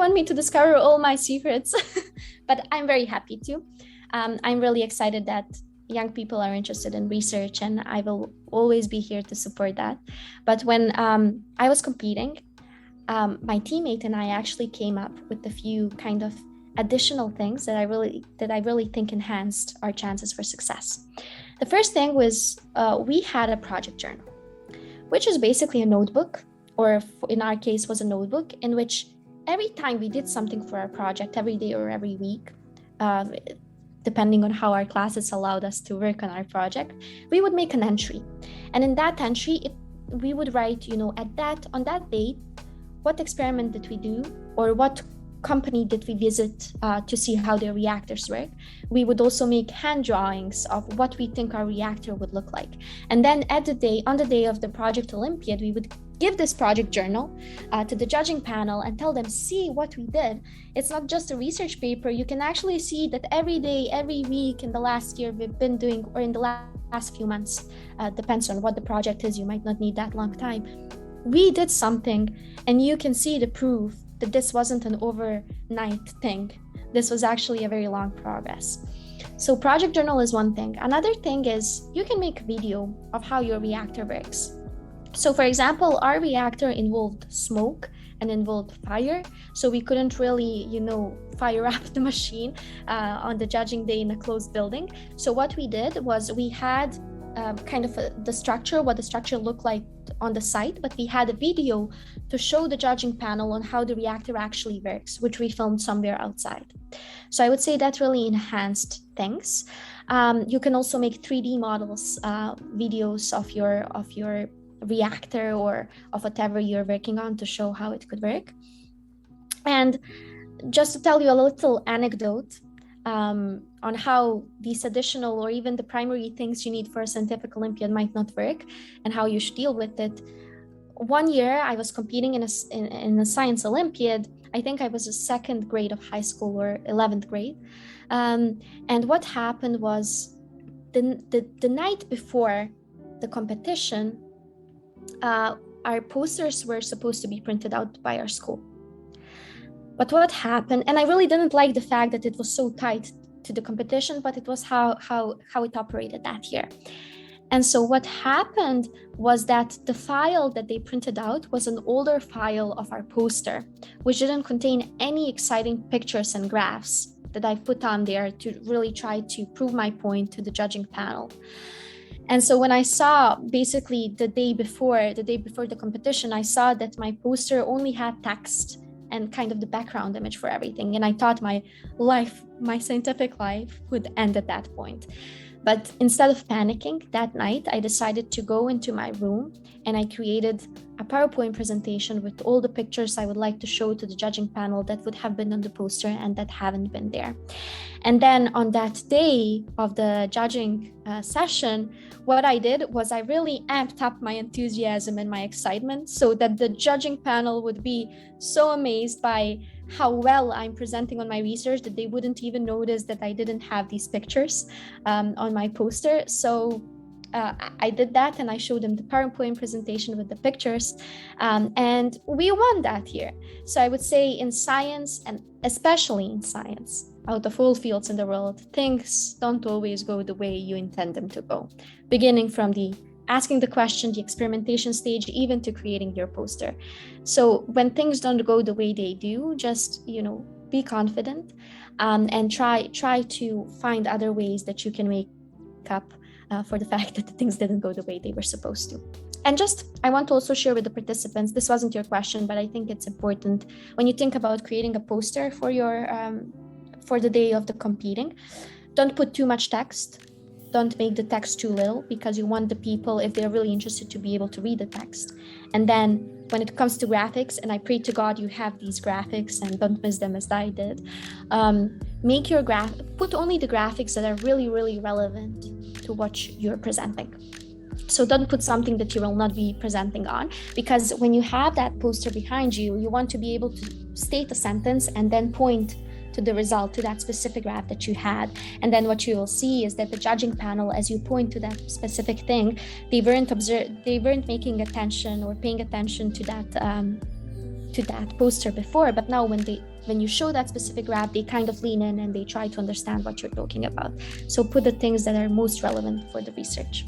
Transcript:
want me to discover all my secrets, but I'm very happy to. I'm really excited that young people are interested in research, and I will always be here to support that. But when I was competing, my teammate and I actually came up with a few kind of additional things that I really think enhanced our chances for success. The first thing was we had a project journal, which is basically a notebook, or in our case was a notebook in which every time we did something for our project, every day or every week, depending on how our classes allowed us to work on our project, we would make an entry. And in that entry, we would write, on that date, what experiment did we do, or what company did we visit to see how their reactors work. We would also make hand drawings of what we think our reactor would look like. And then on the day of the project Olympiad, we would give this project journal to the judging panel and tell them, see what we did. It's not just a research paper. You can actually see that every day, every week in the last year we've been doing, or in the last few months, depends on what the project is. You might not need that long time. We did something, and you can see the proof that this wasn't an overnight thing. This was actually a very long progress. So project journal is one thing. Another thing is you can make a video of how your reactor works. So for example, our reactor involved smoke and involved fire. So we couldn't really, fire up the machine on the judging day in a closed building. So what we did was we had what the structure looked like on the site, but we had a video to show the judging panel on how the reactor actually works, which we filmed somewhere outside. So I would say that really enhanced things. You can also make 3D models, videos of your reactor or of whatever you're working on to show how it could work. And just to tell you a little anecdote on how these additional or even the primary things you need for a scientific Olympiad might not work and how you should deal with it. One year I was competing in a science Olympiad. I think I was a second grade of high school or 11th grade. And what happened was the night before the competition, our posters were supposed to be printed out by our school. But what happened, and I really didn't like the fact that it was so tight to the competition, but it was how it operated that year. And so what happened was that the file that they printed out was an older file of our poster, which didn't contain any exciting pictures and graphs that I put on there to really try to prove my point to the judging panel. And so when I saw basically the day before the competition, I saw that my poster only had text and kind of the background image for everything. And I thought my scientific life would end at that point. But instead of panicking that night, I decided to go into my room and I created a PowerPoint presentation with all the pictures I would like to show to the judging panel that would have been on the poster and that haven't been there. And then on that day of the judging session, what I did was I really amped up my enthusiasm and my excitement so that the judging panel would be so amazed by how well I'm presenting on my research that they wouldn't even notice that I didn't have these pictures on my poster. So I did that and I showed them the PowerPoint presentation with the pictures, and we won that year. So I would say in science, and especially in science, out of all fields in the world, things don't always go the way you intend them to go, beginning from the asking the question, the experimentation stage, even to creating your poster. So when things don't go the way they do, just, be confident and try to find other ways that you can make up for the fact that the things didn't go the way they were supposed to. And I want to also share with the participants, this wasn't your question, but I think it's important when you think about creating a poster for your for the day of the competing, don't put too much text. Don't make the text too little, because you want the people, if they're really interested, to be able to read the text. And then when it comes to graphics, and I pray to God you have these graphics and don't miss them as I did, make your put only the graphics that are really, really relevant to what you're presenting. So don't put something that you will not be presenting on, because when you have that poster behind you, you want to be able to state a sentence and then point to the result, to that specific graph that you had. And then what you will see is that the judging panel, as you point to that specific thing, they weren't making attention or paying attention to to that poster before, but now when you show that specific graph, they kind of lean in and they try to understand what you're talking about. So put the things that are most relevant for the research.